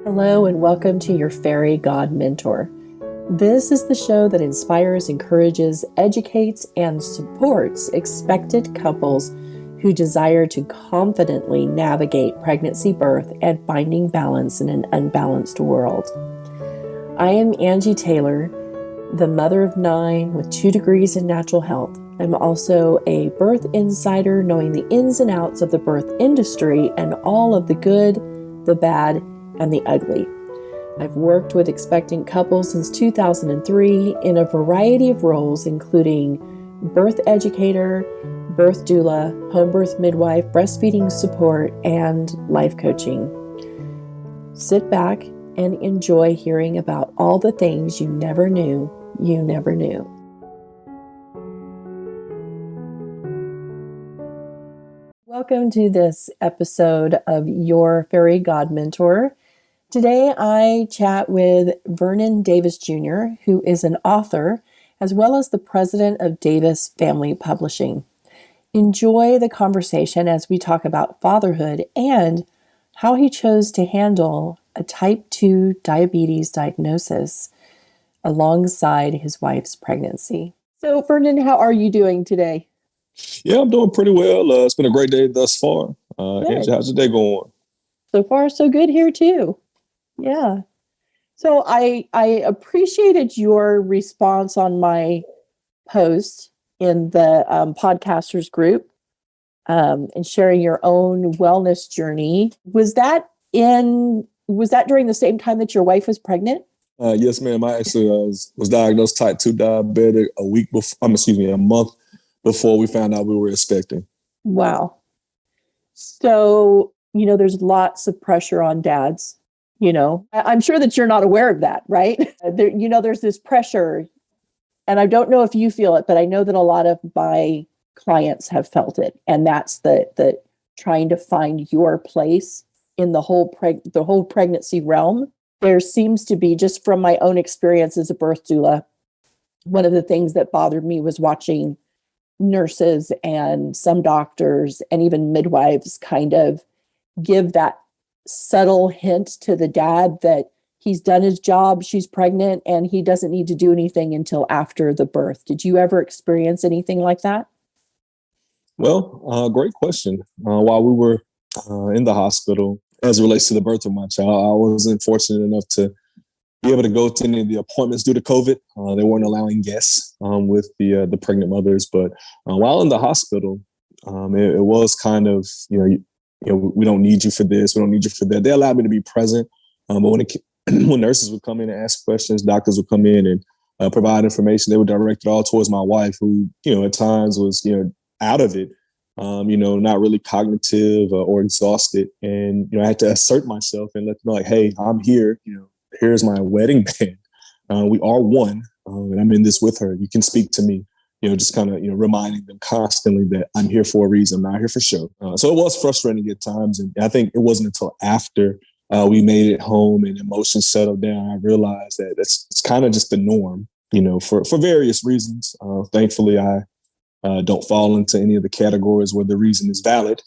Hello, and welcome to your Fairy God Mentor. This is the show that inspires, encourages, educates, and supports expectant couples who desire to confidently navigate pregnancy, birth, and finding balance in an unbalanced world. I am Angie Taylor, the mother of 9 with 2 degrees in natural health. I'm also a birth insider, knowing the ins and outs of the birth industry and all of the good, the bad, and the ugly. I've worked with expectant couples since 2003 in a variety of roles, including birth educator, birth doula, home birth midwife, breastfeeding support, and life coaching. Sit back and enjoy hearing about all the things you never knew you never knew. Welcome to this episode of Your Fairy God Mentor. Today I chat with Vernon Davis Jr., who is an author, as well as the president of Davis Family Publishing. Enjoy the conversation as we talk about fatherhood and how he chose to handle a type 2 diabetes diagnosis alongside his wife's pregnancy. So, Vernon, how are you doing today? Yeah, I'm doing pretty well. It's been a great day thus far. Angie, how's your day going? So far, so good here too. Yeah. So I appreciated your response on my post in the podcasters group and sharing your own wellness journey. Was that during the same time that your wife was pregnant? Yes, ma'am. I actually was diagnosed type 2 diabetic a month before we found out we were expecting. Wow. So, there's lots of pressure on dads. I'm sure that you're not aware of that, right? There's this pressure, and I don't know if you feel it, but I know that a lot of my clients have felt it. And that's the trying to find your place in the whole pregnancy realm. There seems to be, just from my own experience as a birth doula, one of the things that bothered me was watching nurses and some doctors and even midwives kind of give that subtle hint to the dad that he's done his job, she's pregnant, and he doesn't need to do anything until after the birth. Did you ever experience anything like that? Well, great question. While we were in the hospital, as it relates to the birth of my child, I wasn't fortunate enough to be able to go to any of the appointments due to COVID. They weren't allowing guests with the pregnant mothers. But while in the hospital, it was kind of, we don't need you for this, we don't need you for that. They allowed me to be present. But when nurses would come in and ask questions, doctors would come in and provide information, they would direct it all towards my wife, who, at times was, out of it, not really cognitive or exhausted. And, I had to assert myself and let them know, like, hey, I'm here, here's my wedding band. We are one, and I'm in this with her. You can speak to me, just kind of, reminding them constantly that I'm here for a reason. I'm not here for show. So it was frustrating at times. And I think it wasn't until after we made it home and emotions settled down, I realized that it's kind of just the norm, for various reasons. Thankfully, I don't fall into any of the categories where the reason is valid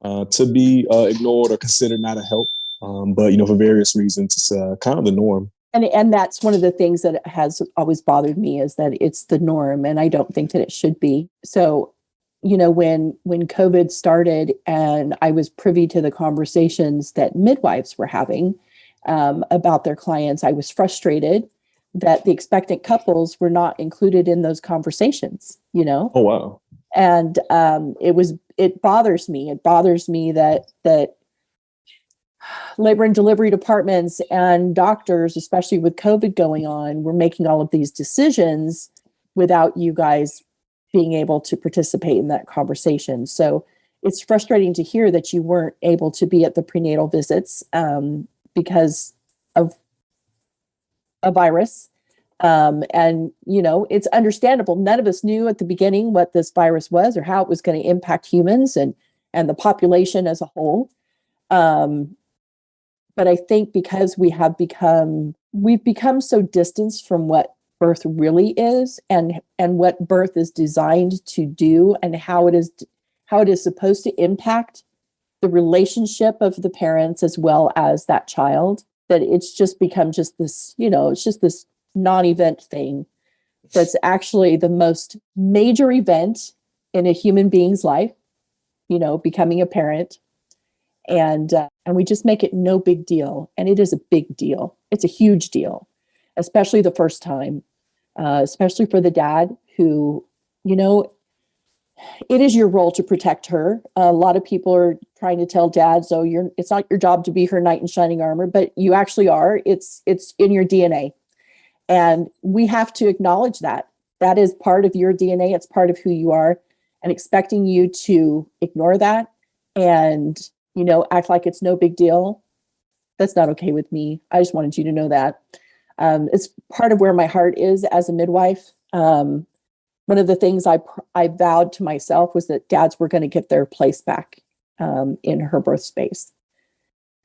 to be ignored or considered not a help. But, for various reasons, it's kind of the norm. And that's one of the things that has always bothered me, is that it's the norm, and I don't think that it should be. So, when COVID started and I was privy to the conversations that midwives were having about their clients, I was frustrated that the expectant couples were not included in those conversations, Oh, wow. And it bothers me. It bothers me that labor and delivery departments and doctors, especially with COVID going on, were making all of these decisions without you guys being able to participate in that conversation. So it's frustrating to hear that you weren't able to be at the prenatal visits because of a virus. And, it's understandable. None of us knew at the beginning what this virus was or how it was going to impact humans and the population as a whole. But I think because we've become so distanced from what birth really is and what birth is designed to do and how it is supposed to impact the relationship of the parents as well as that child. that it's just become just this, it's just this non-event thing that's actually the most major event in a human being's life, becoming a parent. And we just make it no big deal. And it is a big deal. It's a huge deal, especially the first time, especially for the dad who, it is your role to protect her. A lot of people are trying to tell dads, "Oh, it's not your job to be her knight in shining armor," but you actually are. It's in your DNA. And we have to acknowledge that. That is part of your DNA. It's part of who you are. And expecting you to ignore that and, act like it's no big deal, that's not okay with me. I just wanted you to know that. It's part of where my heart is as a midwife. One of the things I vowed to myself was that dads were going to get their place back in her birth space.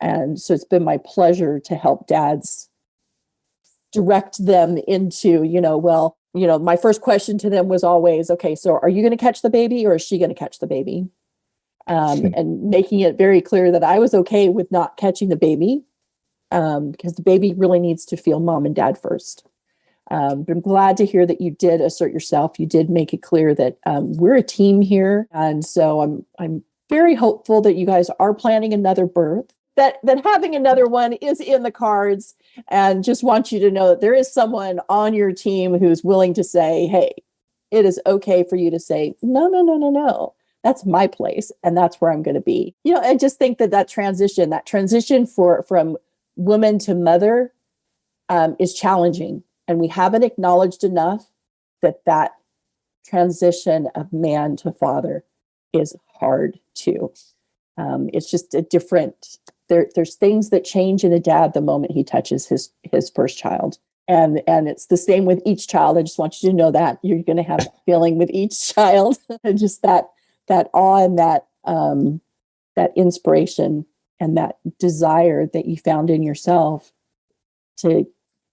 And so it's been my pleasure to help dads direct them into, my first question to them was always, okay, so are you going to catch the baby or is she going to catch the baby? And making it very clear that I was okay with not catching the baby because the baby really needs to feel mom and dad first. But I'm glad to hear that you did assert yourself. You did make it clear that we're a team here. And so I'm very hopeful that you guys are planning another birth, that having another one is in the cards, and just want you to know that there is someone on your team who's willing to say, hey, it is okay for you to say, no. That's my place. And that's where I'm going to be. I just think that transition from woman to mother is challenging. And we haven't acknowledged enough that transition of man to father is hard too. It's just a different, there's things that change in a dad the moment he touches his first child. And it's the same with each child. I just want you to know that you're going to have that feeling with each child, and just that awe and that inspiration and that desire that you found in yourself to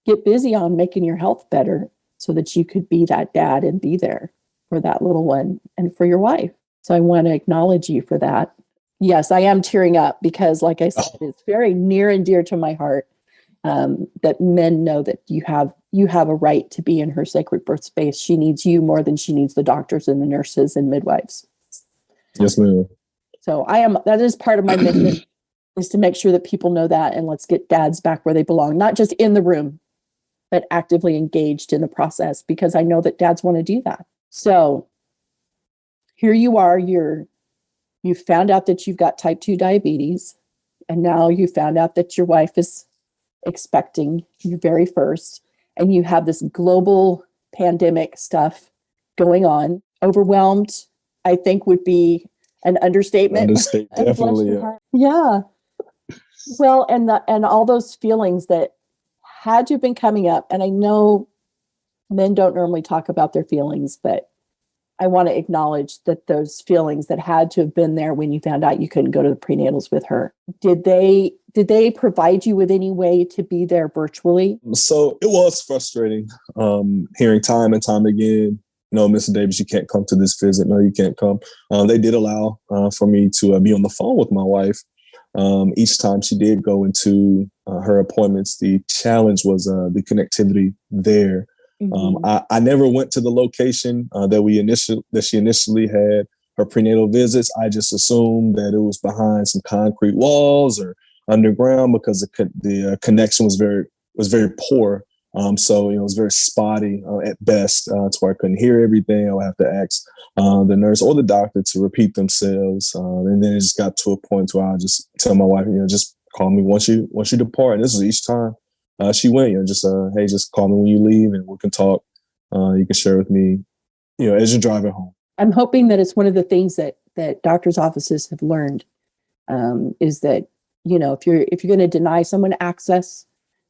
get busy on making your health better so that you could be that dad and be there for that little one and for your wife. So I want to acknowledge you for that. Yes, I am tearing up because, like I said, it's very near and dear to my heart that men know that you have a right to be in her sacred birth space. She needs you more than she needs the doctors and the nurses and midwives. Yes, ma'am. So that is part of my mission, is to make sure that people know that, and let's get dads back where they belong, not just in the room, but actively engaged in the process, because I know that dads want to do that. So here you are, you found out that you've got type 2 diabetes, and now you found out that your wife is expecting your very first, and you have this global pandemic stuff going on. Overwhelmed, I think, would be an understatement. Definitely. Yeah. Well, and all those feelings that had to have been coming up. And I know men don't normally talk about their feelings, but I want to acknowledge that those feelings that had to have been there when you found out you couldn't go to the prenatals with her. Did they provide you with any way to be there virtually? So it was frustrating hearing time and time again, no, Mr. Davis, you can't come to this visit. No, you can't come. They did allow for me to be on the phone with my wife. Each time she did go into her appointments, the challenge was the connectivity there. Mm-hmm. I never went to the location that she initially had her prenatal visits. I just assumed that it was behind some concrete walls or underground, because the connection was very poor. So it was very spotty at best, to where I couldn't hear everything. I would have to ask the nurse or the doctor to repeat themselves, and then it just got to a point where I just tell my wife, just call me once you depart. And this was each time she went, hey, just call me when you leave, and we can talk. You can share with me, as you're driving home. I'm hoping that it's one of the things that doctors' offices have learned, is that if you're going to deny someone access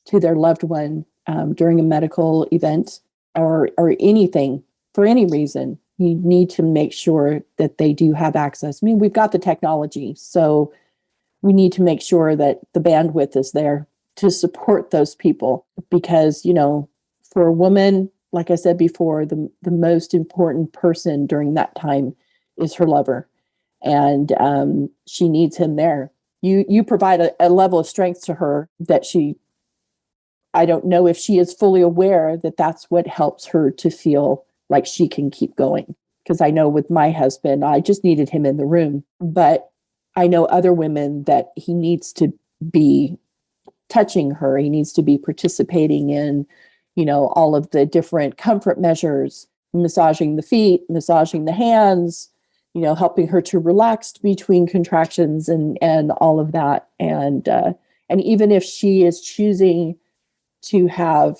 to their loved one during a medical event or anything for any reason, you need to make sure that they do have access. I mean, we've got the technology, so we need to make sure that the bandwidth is there to support those people, because, for a woman, like I said before, the most important person during that time is her lover, and she needs him there. You provide a level of strength to her that she I don't know if she is fully aware that that's what helps her to feel like she can keep going. Because I know with my husband, I just needed him in the room. But I know other women that he needs to be touching her. He needs to be participating in, all of the different comfort measures, massaging the feet, massaging the hands, helping her to relax between contractions and all of that. And even if she is choosing to have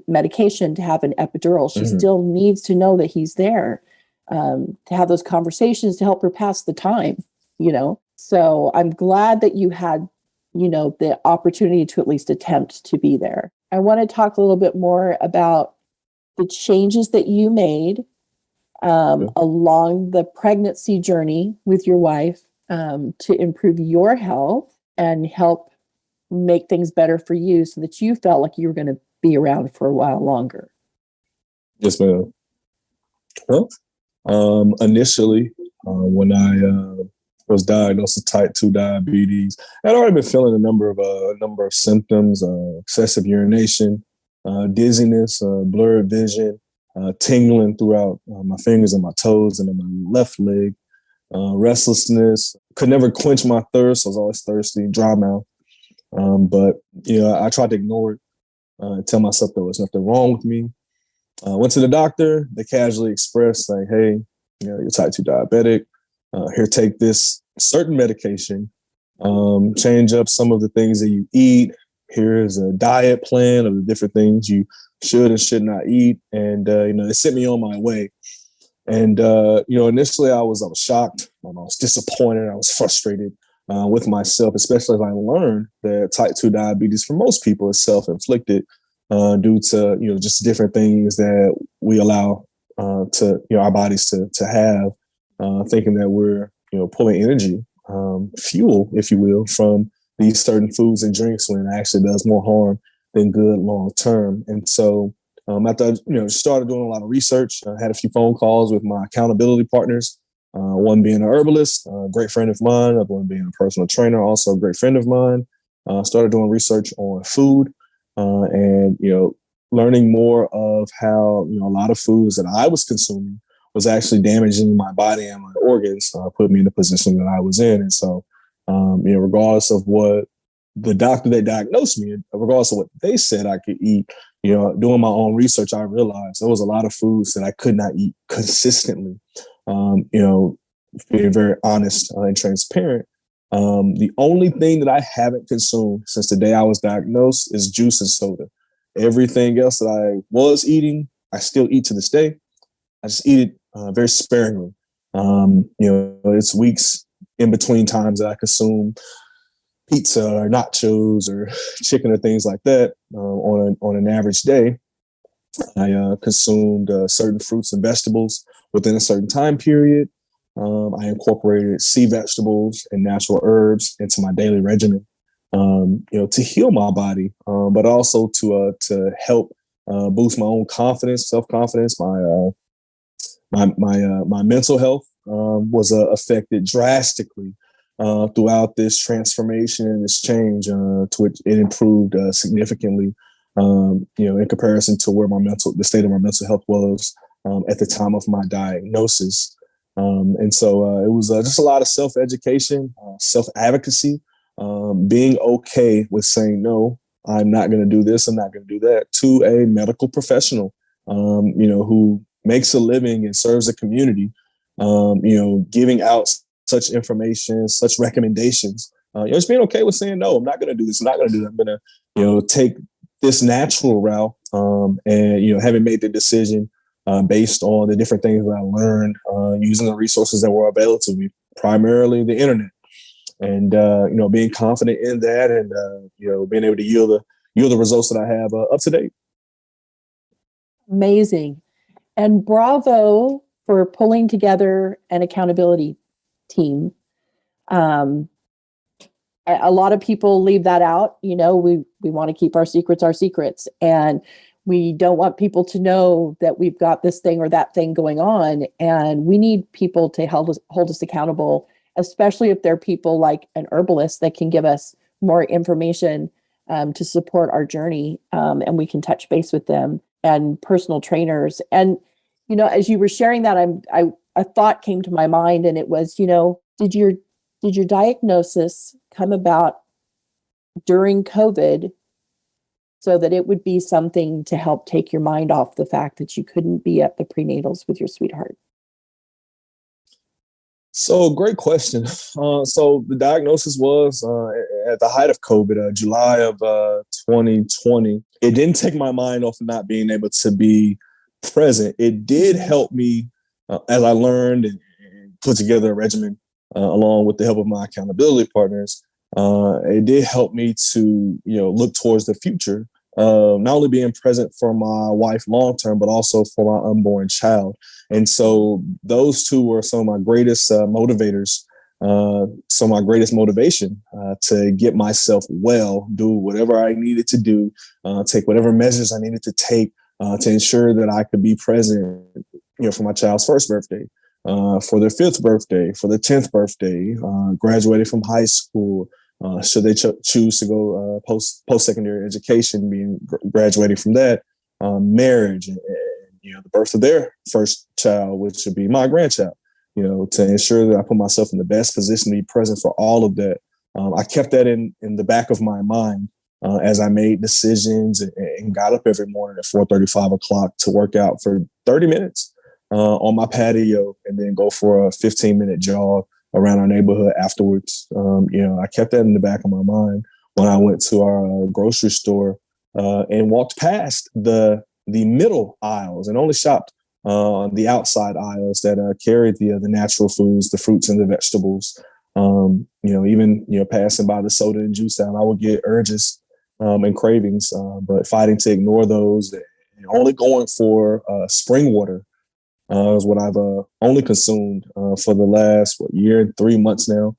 medication, to have an epidural, she still needs to know that he's there, to have those conversations to help her pass the time. So I'm glad that you had, the opportunity to at least attempt to be there. I want to talk a little bit more about the changes that you made along the pregnancy journey with your wife to improve your health and help make things better for you so that you felt like you were going to be around for a while longer. Yes, ma'am. Well, initially, when I was diagnosed with type 2 diabetes, I'd already been feeling a number of symptoms: excessive urination, dizziness, blurred vision, tingling throughout my fingers and my toes and in my left leg, restlessness. Could never quench my thirst. I was always thirsty, dry mouth. But I tried to ignore it and tell myself there was nothing wrong with me. Went to the doctor. They casually expressed like, "Hey, you're type 2 diabetic. Here, take this certain medication. Change up some of the things that you eat. Here's a diet plan of the different things you should and should not eat." And they sent me on my way. And initially I was shocked. I was disappointed. I was frustrated with myself, especially as I learned that type 2 diabetes for most people is self-inflicted due to just different things that we allow to our bodies to have, thinking that we're pulling energy, fuel, if you will, from these certain foods and drinks when it actually does more harm than good long term. And so after I started doing a lot of research, I had a few phone calls with my accountability partners. One being an herbalist, a great friend of mine, other one being a personal trainer, also a great friend of mine. Started doing research on food and learning more of how a lot of foods that I was consuming was actually damaging my body and my organs, put me in the position that I was in. And so, regardless of what the doctor that diagnosed me, regardless of what they said I could eat, doing my own research, I realized there was a lot of foods that I could not eat consistently. Being very honest and transparent. The only thing that I haven't consumed since the day I was diagnosed is juice and soda. Everything else that I was eating, I still eat to this day. I just eat it very sparingly. It's weeks in between times that I consume pizza or nachos or chicken or things like that. On an average day, I consumed certain fruits and vegetables within a certain time period. I incorporated sea vegetables and natural herbs into my daily regimen, to heal my body, but also to help boost my own confidence, self-confidence. My mental health was affected drastically throughout this transformation and this change, to which it improved significantly. In comparison to where the state of my mental health was at the time of my diagnosis. And so it was just a lot of self-education, self-advocacy, being okay with saying, no, I'm not going to do this, I'm not going to do that, to a medical professional, who makes a living and serves a community, giving out such information, such recommendations. Just being okay with saying, no, I'm not going to do this, I'm not going to do that. I'm going to, take this natural route, and, having made the decision based on the different things that I learned using the resources that were available to me, primarily the internet, and being confident in that, and being able to yield the results that I have up to date. Amazing, and bravo for pulling together an accountability team. A lot of people leave that out. We want to keep our secrets, and we don't want people to know that we've got this thing or that thing going on. And we need people to hold us accountable, especially if they're people like an herbalist that can give us more information to support our journey. And we can touch base with them and personal trainers. And, as you were sharing that, a thought came to my mind, and it was, did your diagnosis come about during COVID so that it would be something to help take your mind off the fact that you couldn't be at the prenatals with your sweetheart? So great question. So the diagnosis was at the height of COVID, July of 2020. It didn't take my mind off of not being able to be present. It did help me as I learned and put together a regimen along with the help of my accountability partners. It did help me to look towards the future, not only being present for my wife long term, but also for my unborn child. And so those two were some of my greatest motivators, some of my greatest motivation to get myself well, do whatever I needed to do, take whatever measures I needed to take to ensure that I could be present, for my child's first birthday, for their fifth birthday, for their 10th birthday, graduating from high school. Should they choose to go post-secondary education, being graduating from that, marriage, and the birth of their first child, which would be my grandchild, to ensure that I put myself in the best position to be present for all of that. I kept that in the back of my mind as I made decisions and got up every morning at 4:30, 5 o'clock to work out for 30 minutes on my patio, and then go for a 15-minute jog around our neighborhood afterwards. I kept that in the back of my mind when I went to our grocery store and walked past the middle aisles and only shopped on the outside aisles that carried the natural foods, the fruits and the vegetables. Even passing by the soda and juice aisle, I would get urges and cravings, but fighting to ignore those and only going for spring water is what I've only consumed for the last year and 3 months now.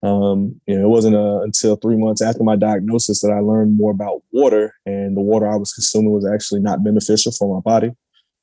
It wasn't until 3 months after my diagnosis that I learned more about water, and the water I was consuming was actually not beneficial for my body.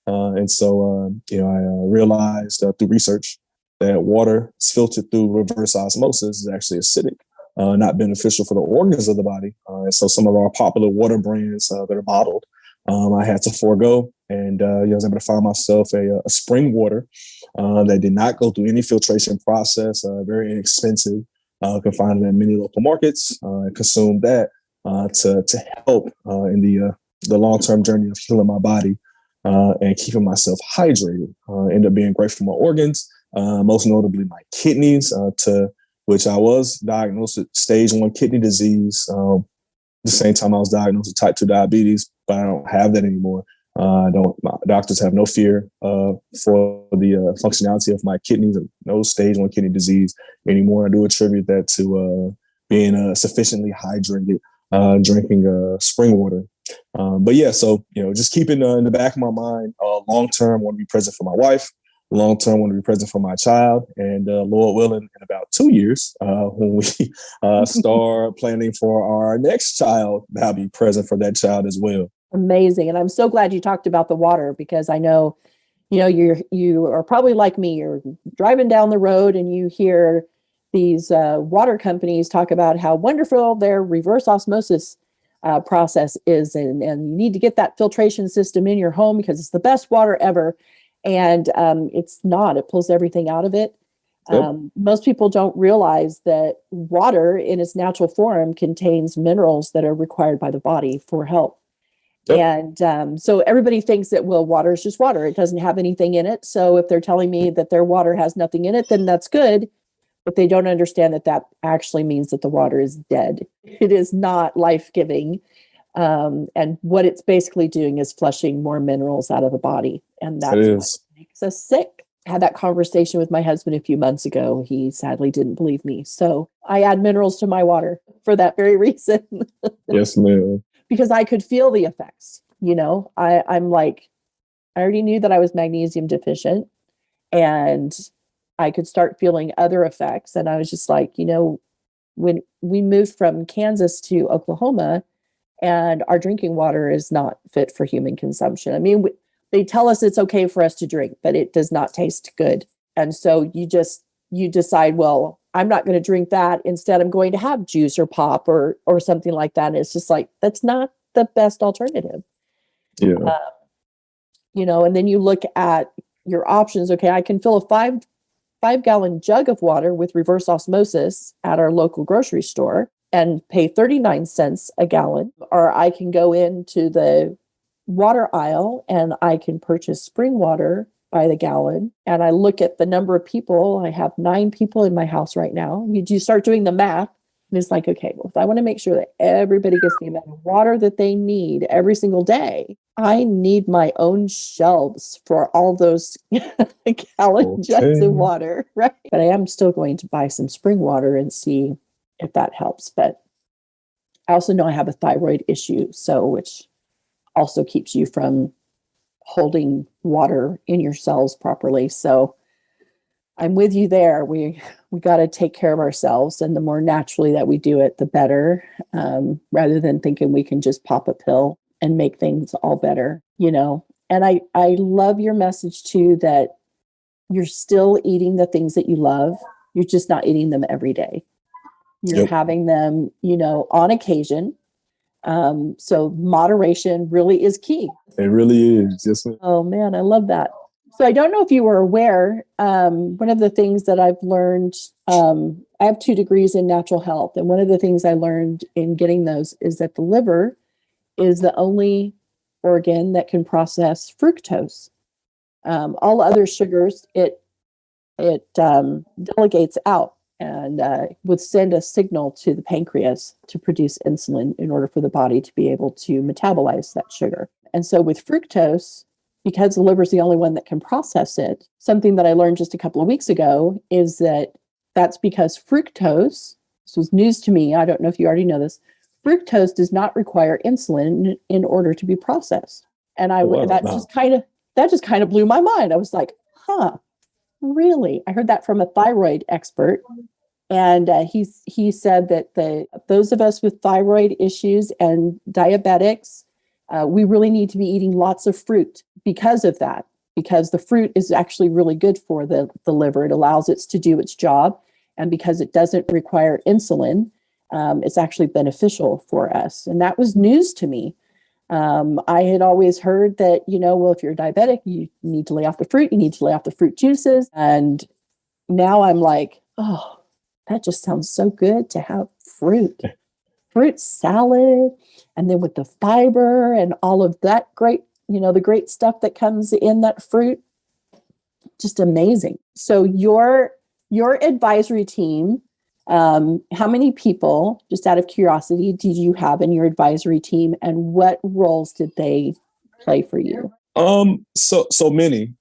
And so, I realized through research that water filtered through reverse osmosis is actually acidic, not beneficial for the organs of the body. And so some of our popular water brands that are bottled, I had to forego, and I was able to find myself a spring water that did not go through any filtration process, very inexpensive. Can find it at many local markets, and consume that to help in the long-term journey of healing my body and keeping myself hydrated. End up being great for my organs, most notably my kidneys, to which I was diagnosed with stage 1 kidney disease. The same time I was diagnosed with type 2 diabetes, but I don't have that anymore. My doctors have no fear for the functionality of my kidneys, no stage 1 kidney disease anymore. I do attribute that to being sufficiently hydrated, drinking spring water. But yeah, so, just keeping in the back of my mind, long term, want to be present for my wife. Long term, want to be present for my child, and Lord willing, in about 2 years, when we start planning for our next child, I'll be present for that child as well. Amazing. And I'm so glad you talked about the water, because I know, you are probably like me. You're driving down the road and you hear these water companies talk about how wonderful their reverse osmosis process is, and you need to get that filtration system in your home because it's the best water ever. And it's not. It pulls everything out of it. Yep. Most people don't realize that water in its natural form contains minerals that are required by the body for health. Yep. And so everybody thinks that, well, water is just water. It doesn't have anything in it. So if they're telling me that their water has nothing in it, then that's good. But they don't understand that that actually means that the water is dead. It is not life-giving. And what it's basically doing is flushing more minerals out of the body. And that's what makes us sick. I had that conversation with my husband a few months ago. He sadly didn't believe me. So I add minerals to my water for that very reason. Yes, ma'am. Because I could feel the effects. I'm like, I already knew that I was magnesium deficient, and I could start feeling other effects. And I was just like, when we moved from Kansas to Oklahoma, and our drinking water is not fit for human consumption. I mean, they tell us it's okay for us to drink, but it does not taste good. And so you decide, well, I'm not going to drink that. Instead, I'm going to have juice or pop or something like that. And it's just like, that's not the best alternative. Yeah. And then you look at your options. Okay, I can fill a five-gallon jug of water with reverse osmosis at our local grocery store and pay 39 cents a gallon, or I can go into the water aisle and I can purchase spring water by the gallon. And I look at the number of people. I have 9 people in my house right now. You start doing the math, and it's like, okay, well, if I want to make sure that everybody gets the amount of water that they need every single day, I need my own shelves for all those gallon jugs of water, right? But I am still going to buy some spring water and see if that helps. But I also know I have a thyroid issue, which also keeps you from holding water in your cells properly. So I'm with you there. We got to take care of ourselves, and the more naturally that we do it, the better. Rather than thinking we can just pop a pill and make things all better, And I love your message too, that you're still eating the things that you love. You're just not eating them every day. You're having them, on occasion. So moderation really is key. It really is. Yes. Oh man, I love that. So I don't know if you were aware, one of the things that I've learned, I have 2 degrees in natural health. And one of the things I learned in getting those is that the liver is the only organ that can process fructose. All other sugars, it delegates out and would send a signal to the pancreas to produce insulin in order for the body to be able to metabolize that sugar. And so with fructose, because the liver is the only one that can process it, something that I learned just a couple of weeks ago is that that's because fructose, this was news to me, I don't know if you already know this, fructose does not require insulin in order to be processed. And that just kind of blew my mind. I was like, really? I heard that from a thyroid expert. And he said that those of us with thyroid issues and diabetics, we really need to be eating lots of fruit because of that, because the fruit is actually really good for the liver. It allows it to do its job. And because it doesn't require insulin, it's actually beneficial for us. And that was news to me. I had always heard that, well, if you're diabetic, you need to lay off the fruit, you need to lay off the fruit juices. And now I'm like, oh, that just sounds so good to have fruit salad. And then with the fiber and all of that great, the great stuff that comes in that fruit, just amazing. So your advisory team, how many people, just out of curiosity, did you have in your advisory team, and what roles did they play for you? So many.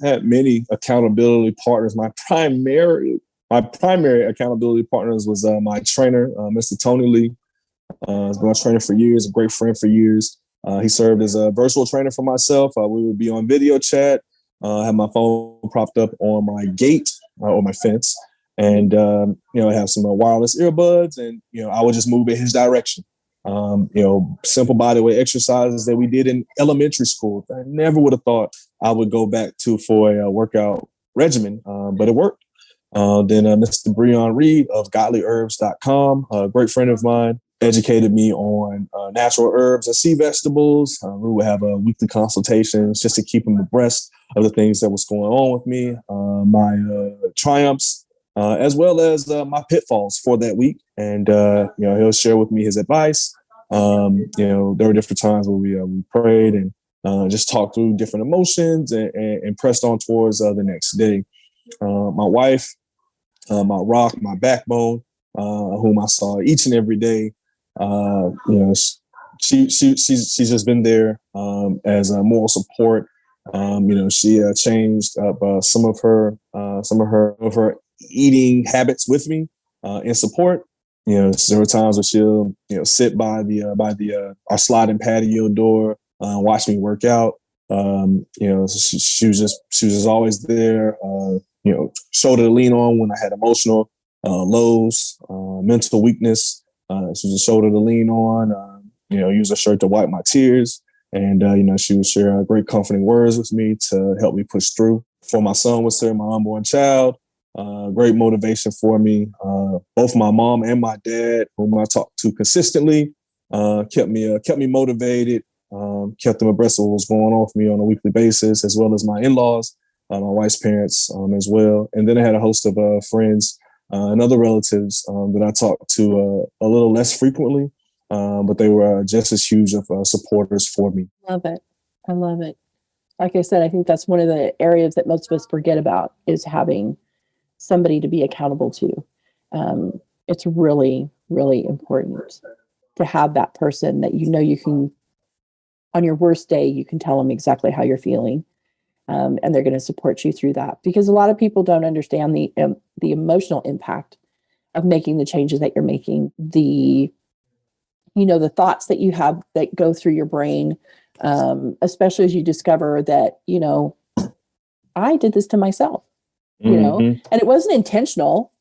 Had many accountability partners. My primary accountability partners was my trainer, Mr. Tony Lee. He's been my trainer for years, a great friend for years. He served as a virtual trainer for myself. We would be on video chat. I have my phone propped up on my gate or my fence, and I have some wireless earbuds, and I would just move in his direction. Simple bodyweight exercises that we did in elementary school. I never would have thought I would go back to for a workout regimen, but it worked. Then Mr. Breon Reed of godlyherbs.com, a great friend of mine, educated me on natural herbs and sea vegetables. We would have weekly consultations just to keep him abreast of the things that was going on with me, my triumphs, as well as my pitfalls for that week. And, he'll share with me his advice. There were different times where we prayed and just talked through different emotions and pressed on towards the next day. My wife, my rock, my backbone, whom I saw each and every day. She's just been there as a moral support. She changed up some of her eating habits with me in support. There were times where she'll sit by our sliding patio door, watch me work out. She was just always there. Shoulder to lean on when I had emotional lows, mental weakness. She was a shoulder to lean on. Use a shirt to wipe my tears. And, she would share great comforting words with me to help me push through. For my son was there, my unborn child. great motivation for me. Both my mom and my dad, whom I talked to consistently, kept me motivated, kept them abreast of what was going on for me on a weekly basis, as well as my in-laws, my wife's parents as well. And then I had a host of friends and other relatives that I talked to a little less frequently, but they were just as huge of supporters for me. Love it. I love it. Like I said, I think that's one of the areas that most of us forget about is having somebody to be accountable to. It's really, really important to have that person that you can, on your worst day, you can tell them exactly how you're feeling, and they're going to support you through that. Because a lot of people don't understand the emotional impact of making the changes that you're making. The thoughts that you have that go through your brain, especially as you discover that I did this to myself. And it wasn't intentional,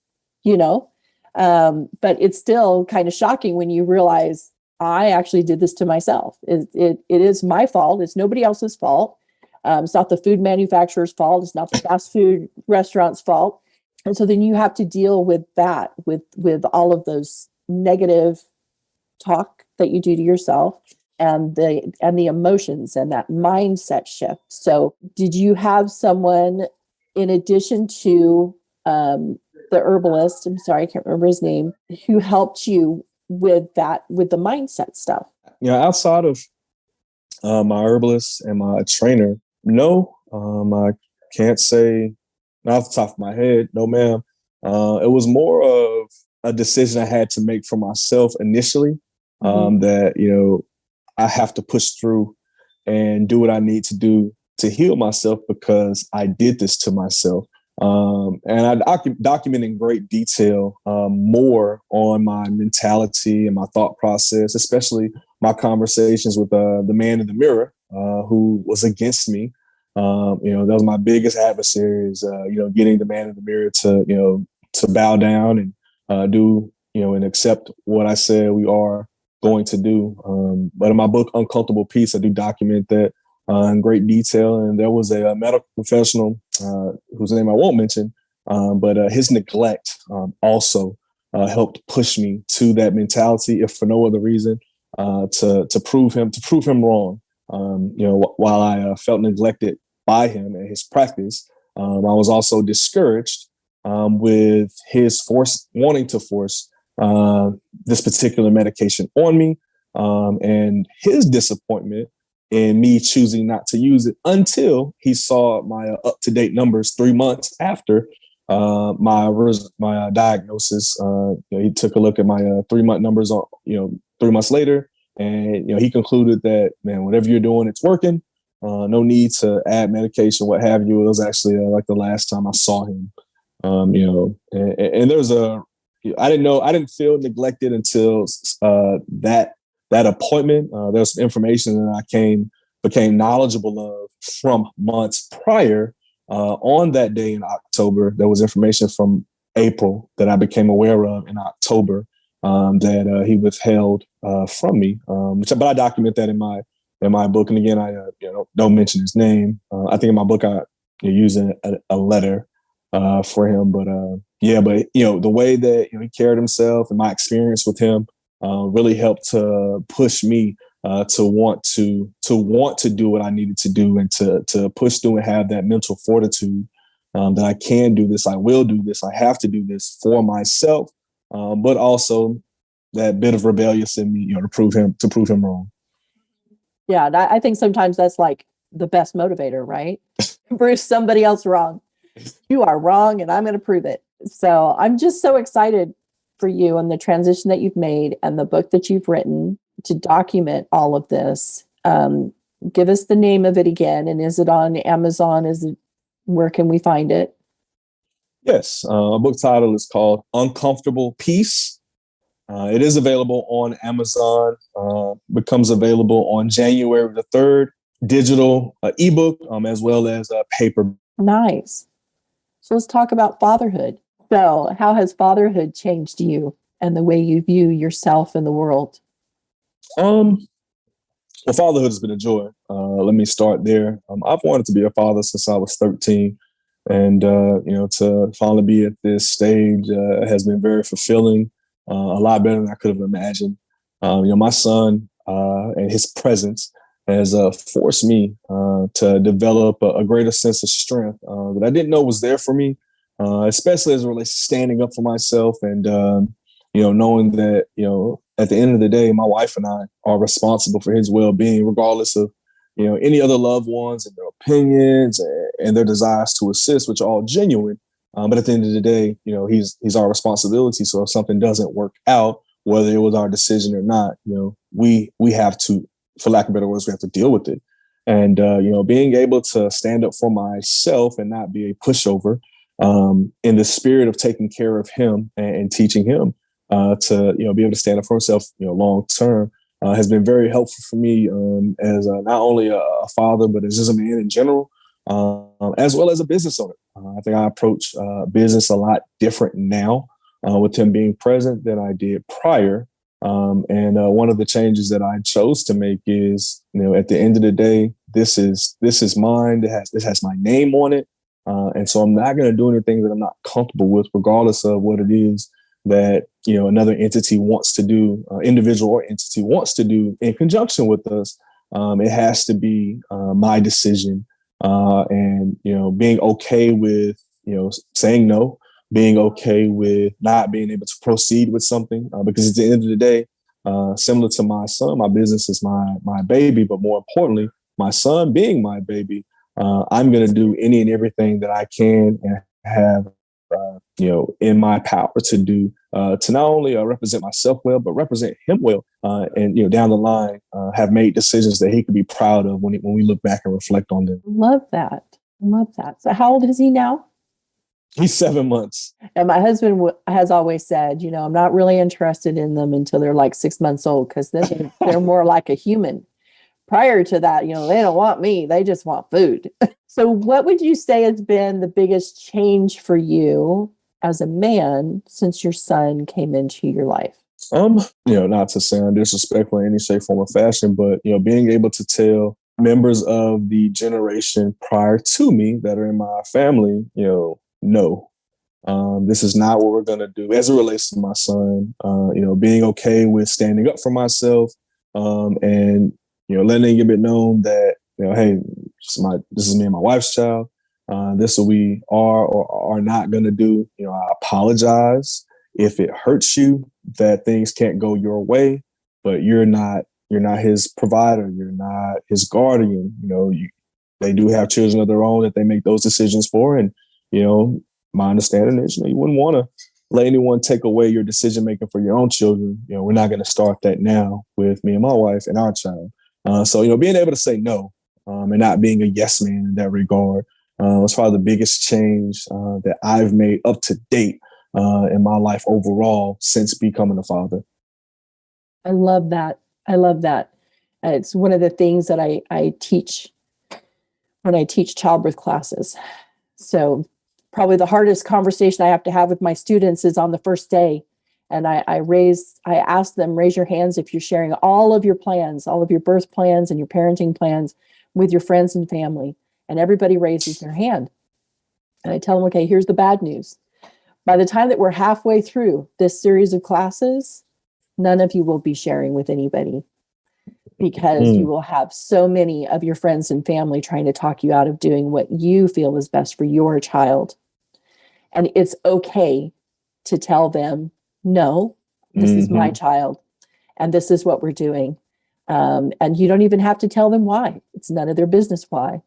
you know, but it's still kind of shocking when you realize I actually did this to myself. It is my fault. It's nobody else's fault. It's not the food manufacturer's fault. It's not the fast food restaurant's fault. And so then you have to deal with that, with all of those negative talk that you do to yourself and the emotions and that mindset shift. So did you have someone in addition to the herbalist, I'm sorry, I can't remember his name, who helped you with the mindset stuff? Outside of my herbalist and my trainer, no, I can't say, not off the top of my head, no, ma'am. It was more of a decision I had to make for myself initially, that, I have to push through and do what I need to do to heal myself because I did this to myself. And I document in great detail more on my mentality and my thought process, especially my conversations with the man in the mirror who was against me. That was my biggest adversary is, getting the man in the mirror to bow down and do, and accept what I said we are going to do. But in my book, Uncomfortable Peace, I do document that in great detail. And there was a medical professional whose name I won't mention, but his neglect also helped push me to that mentality, if for no other reason, to prove him wrong. While I felt neglected by him and his practice, I was also discouraged with his wanting to force this particular medication on me, and his disappointment in me choosing not to use it until he saw my up-to-date numbers 3 months after my diagnosis. He took a look at my 3-month numbers 3 months later, and he concluded that, man, whatever you're doing, it's working. No need to add medication, what have you. It was actually like the last time I saw him. And there's I didn't feel neglected until that appointment. There's some information that I became knowledgeable of from months prior. On that day in October, there was information from April that I became aware of in October that he withheld from me. But I document that in my book. And again, I don't mention his name. I think in my book I use a letter for him. But the way that he carried himself and my experience with him really helped to push me to want to do what I needed to do and to push through and have that mental fortitude that I can do this, I will do this, I have to do this for myself, but also that bit of rebellious in me, to prove him wrong. Yeah, I think sometimes that's like the best motivator, right? Prove somebody else wrong. You are wrong, and I'm going to prove it. So I'm just so excited for you and the transition that you've made and the book that you've written to document all of this. Give us the name of it again. And is it on Amazon? Where can we find it? Yes. A book title is called Uncomfortable Peace. It is available on Amazon, becomes available on January the 3rd, digital ebook, as well as paper. Nice. So let's talk about fatherhood. So how has fatherhood changed you and the way you view yourself and the world? Well, fatherhood has been a joy. Let me start there. I've wanted to be a father since I was 13. And, to finally be at this stage has been very fulfilling, a lot better than I could have imagined. My son and his presence has forced me to develop a greater sense of strength that I didn't know was there for me, especially as it relates to standing up for myself and, knowing that, at the end of the day, my wife and I are responsible for his well-being, regardless of, any other loved ones and their opinions and their desires to assist, which are all genuine. But at the end of the day, he's our responsibility. So if something doesn't work out, whether it was our decision or not, we have to, for lack of better words, we have to deal with it. And being able to stand up for myself and not be a pushover, in the spirit of taking care of him and teaching him to be able to stand up for himself, long term, has been very helpful for me as not only a father, but as just a man in general, as well as a business owner. I think I approach business a lot different now with him being present than I did prior. And one of the changes that I chose to make is, at the end of the day, this is mine. This has my name on it, and so I'm not going to do anything that I'm not comfortable with, regardless of what it is that another entity wants to do, individual or entity wants to do in conjunction with us. It has to be my decision, and being okay with saying no, being okay with not being able to proceed with something, because at the end of the day, similar to my son, my business is my baby, but more importantly, my son being my baby, I'm going to do any and everything that I can and have in my power to do to not only represent myself well, but represent him well, and down the line have made decisions that he could be proud of when we look back and reflect on them. Love that. Love that. So how old is he now? He's 7 months. And my husband has always said, I'm not really interested in them until they're like 6 months old, because then they're more like a human. Prior to that, they don't want me. They just want food. So what would you say has been the biggest change for you as a man since your son came into your life? Not to sound disrespectful in any shape, form, or fashion, but being able to tell members of the generation prior to me that are in my family, no, this is not what we're gonna do as it relates to my son. Being okay with standing up for myself, and letting it be known that hey, this is me and my wife's child. This is what we are or are not gonna do. I apologize if it hurts you that things can't go your way, but you're not his provider. You're not his guardian. They do have children of their own that they make those decisions for, and my understanding is, you wouldn't want to let anyone take away your decision making for your own children. We're not going to start that now with me and my wife and our child. So being able to say no, and not being a yes man in that regard, was probably the biggest change that I've made up to date in my life overall since becoming a father. I love that. I love that. It's one of the things that I teach when I teach childbirth classes. So probably the hardest conversation I have to have with my students is on the first day. And I ask them, raise your hands if you're sharing all of your plans, all of your birth plans and your parenting plans with your friends and family. And everybody raises their hand. And I tell them, okay, here's the bad news. By the time that we're halfway through this series of classes, none of you will be sharing with anybody, because you will have so many of your friends and family trying to talk you out of doing what you feel is best for your child. And it's okay to tell them, no, this is my child, and this is what we're doing. And you don't even have to tell them why. It's none of their business why.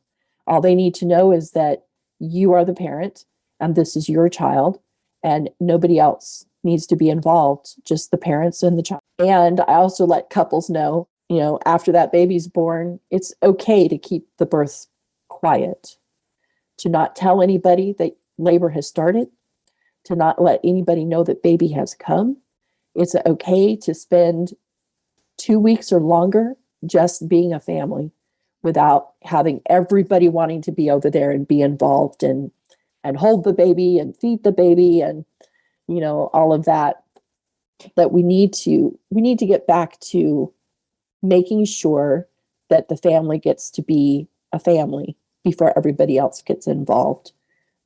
All they need to know is that you are the parent, and this is your child, and nobody else needs to be involved, just the parents and the child. And I also let couples know, after that baby's born, it's okay to keep the birth quiet, to not tell anybody that labor has started, to not let anybody know that baby has come. It's okay to spend 2 weeks or longer just being a family without having everybody wanting to be over there and be involved and hold the baby and feed the baby and all of that. That we need to get back to making sure that the family gets to be a family before everybody else gets involved.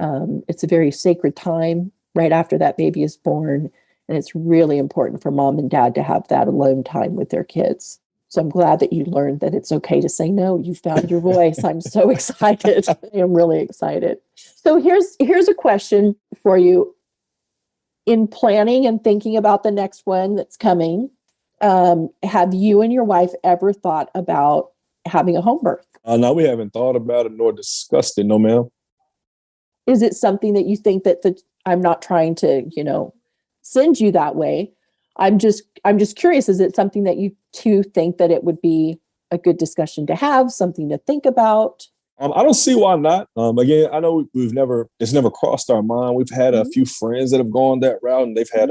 It's a very sacred time right after that baby is born. And it's really important for mom and dad to have that alone time with their kids. So I'm glad that you learned that it's okay to say no. You found your voice. I'm so excited. I'm really excited. So here's a question for you. In planning and thinking about the next one that's coming, have you and your wife ever thought about having a home birth? No, we haven't thought about it nor discussed it. No, ma'am. Is it something that you think that I'm not trying to, send you that way. I'm just curious, is it something that you two think that it would be a good discussion to have, something to think about? I don't see why not. Again, I know it's never crossed our mind. We've had a few friends that have gone that route, and they've had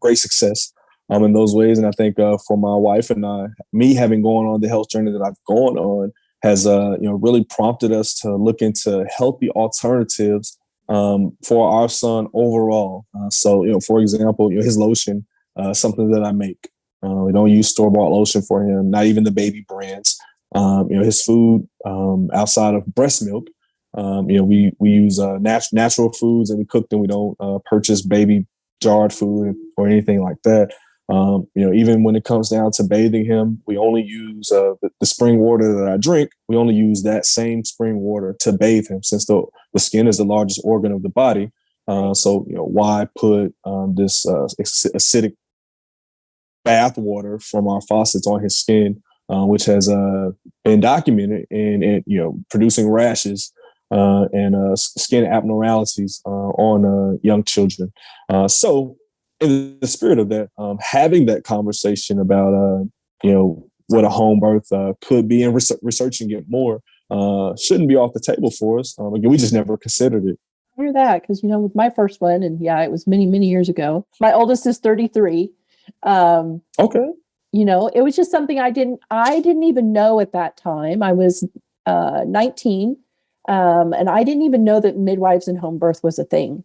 great success in those ways. And I think for my wife and I, me having gone on the health journey that I've gone on has really prompted us to look into healthy alternatives for our son overall. So for example, his lotion, something that I make. We don't use store-bought lotion for him, not even the baby brands. His food outside of breast milk. We use natural foods and we cook them. We don't purchase baby jarred food or anything like that. Even when it comes down to bathing him, we only use the spring water that I drink. We only use that same spring water to bathe him, since the skin is the largest organ of the body. So why put this acidic bath water from our faucets on his skin, which has been documented in producing rashes and skin abnormalities on young children. So in the spirit of that, having that conversation about what a home birth could be and researching it more shouldn't be off the table for us. Again, we just never considered it. I hear that because with my first one, and yeah, it was many years ago. My oldest is 33. Okay. It was just something I didn't even know at that time. I was 19, and I didn't even know that midwives and home birth was a thing.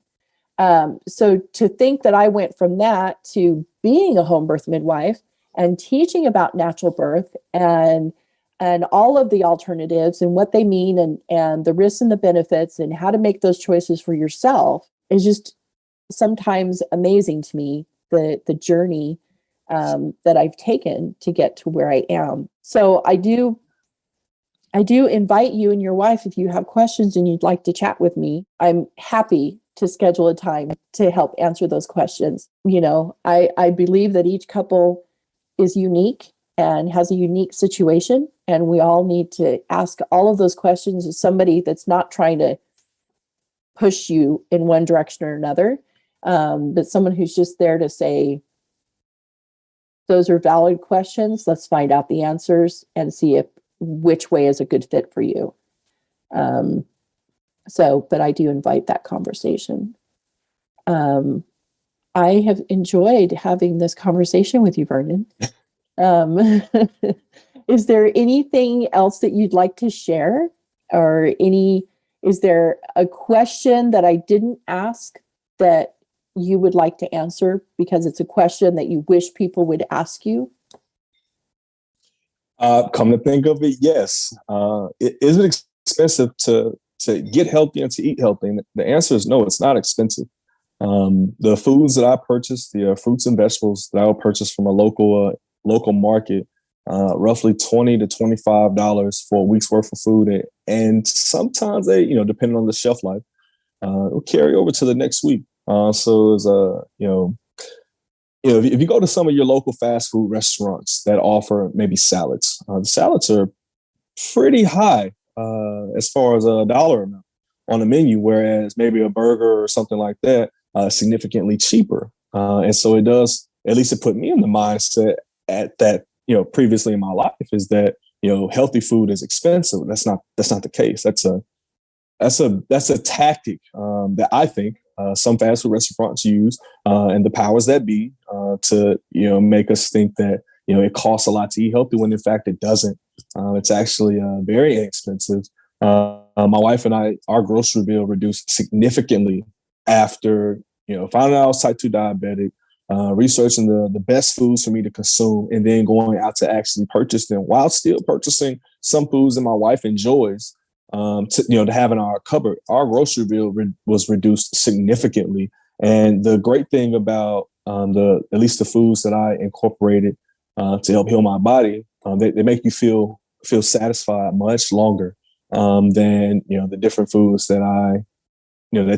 So to think that I went from that to being a home birth midwife and teaching about natural birth and all of the alternatives and what they mean and the risks and the benefits and how to make those choices for yourself is just sometimes amazing to me, the journey that I've taken to get to where I am. So I do invite you and your wife, if you have questions and you'd like to chat with me, I'm happy to schedule a time to help answer those questions. I believe that each couple is unique and has a unique situation, and we all need to ask all of those questions to somebody that's not trying to push you in one direction or another, but someone who's just there to say, those are valid questions. Let's find out the answers and see which way is a good fit for you. But I do invite that conversation. I have enjoyed having this conversation with you, Vernon. Is there anything else that you'd like to share, or is there a question that I didn't ask that you would like to answer because it's a question that you wish people would ask you? Come to think of it, yes. It isn't expensive to get healthy and to eat healthy. And the answer is no, it's not expensive. The foods that I purchase, the fruits and vegetables that I will purchase from a local market, roughly $20 to $25 for a week's worth of food, and sometimes they, depending on the shelf life, will carry over to the next week. So as if you go to some of your local fast food restaurants that offer maybe salads, the salads are pretty high as far as a dollar amount on the menu, whereas maybe a burger or something like that significantly cheaper. And so it does, at least it put me in the mindset at that, previously in my life, is that, healthy food is expensive. That's not the case. That's a tactic that I think some fast food restaurants use and the powers that be to make us think that it costs a lot to eat healthy, when in fact it doesn't. It's actually very inexpensive. My wife and I, our grocery bill reduced significantly after finding out I was type 2 diabetic, researching the best foods for me to consume, and then going out to actually purchase them while still purchasing some foods that my wife enjoys. to having our cupboard. Our grocery bill was reduced significantly. And the great thing about at least the foods that I incorporated to help heal my body, they make you feel satisfied much longer than the different foods that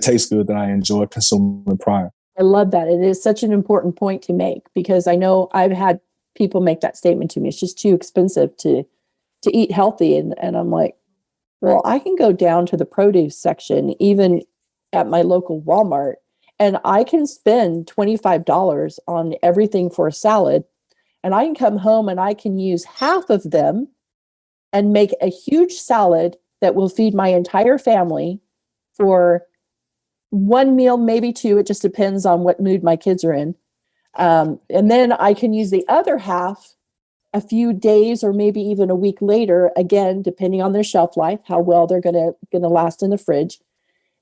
taste good that I enjoy consuming prior. I love that. It is such an important point to make, because I know I've had people make that statement to me. It's just too expensive to eat healthy. And I'm like, well, I can go down to the produce section, even at my local Walmart, and I can spend $25 on everything for a salad. And I can come home and I can use half of them and make a huge salad that will feed my entire family for one meal, maybe two. It just depends on what mood my kids are in. And then I can use the other half a few days or maybe even a week later, again, depending on their shelf life, how well they're gonna last in the fridge,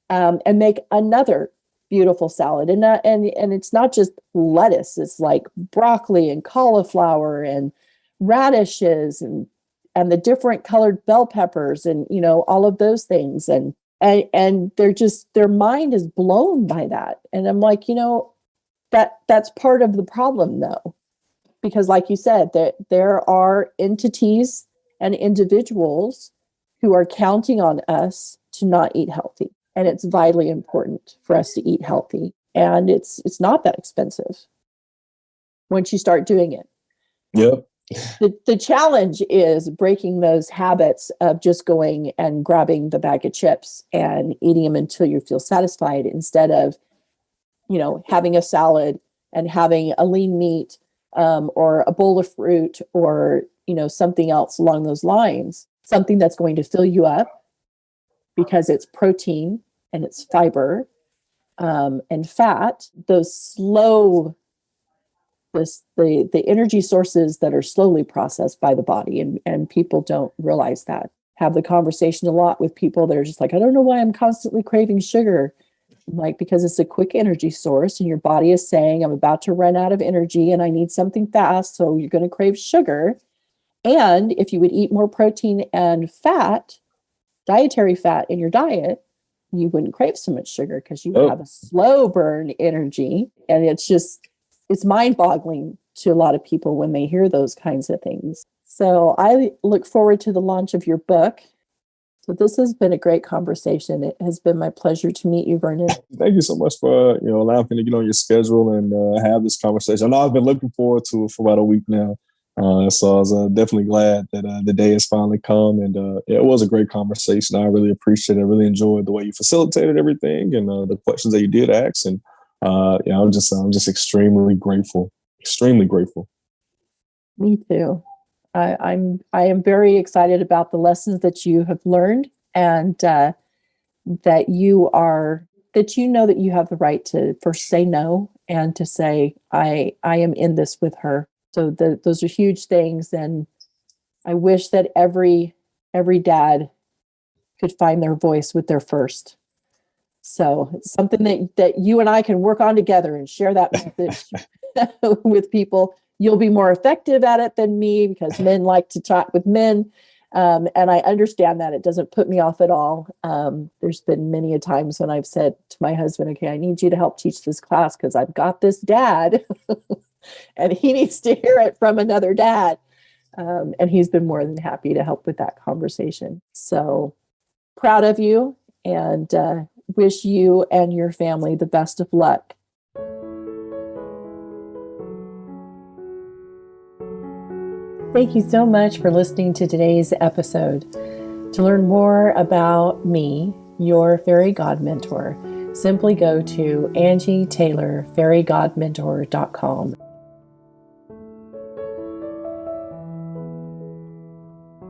and make another beautiful salad. And it's not just lettuce; it's like broccoli and cauliflower and radishes and the different colored bell peppers and all of those things. And they're just, their mind is blown by that. And I'm like, that's part of the problem, though. Because like you said, there are entities and individuals who are counting on us to not eat healthy. And it's vitally important for us to eat healthy. And it's not that expensive once you start doing it. Yep. The challenge is breaking those habits of just going and grabbing the bag of chips and eating them until you feel satisfied, instead of, having a salad and having a lean meat, or a bowl of fruit, or something else along those lines, something that's going to fill you up because it's protein and it's fiber, and fat. The energy sources that are slowly processed by the body, and people don't realize that. Have the conversation a lot with people that are just like, I don't know why I'm constantly craving sugar. I'm like, because it's a quick energy source, and your body is saying, I'm about to run out of energy and I need something fast, so you're going to crave sugar. And if you would eat more protein and fat, dietary fat in your diet, you wouldn't crave so much sugar, because you would have a slow burn energy. And it's mind-boggling to a lot of people when they hear those kinds of things. So I look forward to the launch of your book. So this has been a great conversation. It has been my pleasure to meet you, Vernon. Thank you so much for allowing me to get on your schedule and have this conversation. I know I've been looking forward to it for about a week now. So I was definitely glad that the day has finally come, and it was a great conversation. I really appreciate it. I really enjoyed the way you facilitated everything and the questions that you did ask. And I'm just extremely grateful. Extremely grateful. Me too. I am very excited about the lessons that you have learned, and that you know that you have the right to first say no, and to say, I am in this with her. So those are huge things. And I wish that every dad could find their voice with their first. So it's something that you and I can work on together and share that message with people. You'll be more effective at it than me, because men like to talk with men. And I understand that. It doesn't put me off at all. There's been many a times when I've said to my husband, okay, I need you to help teach this class, because I've got this dad and he needs to hear it from another dad. And he's been more than happy to help with that conversation. So proud of you, and wish you and your family the best of luck. Thank you so much for listening to today's episode. To learn more about me, your fairy god mentor, simply go to AngieTaylorFairyGodMentor.com.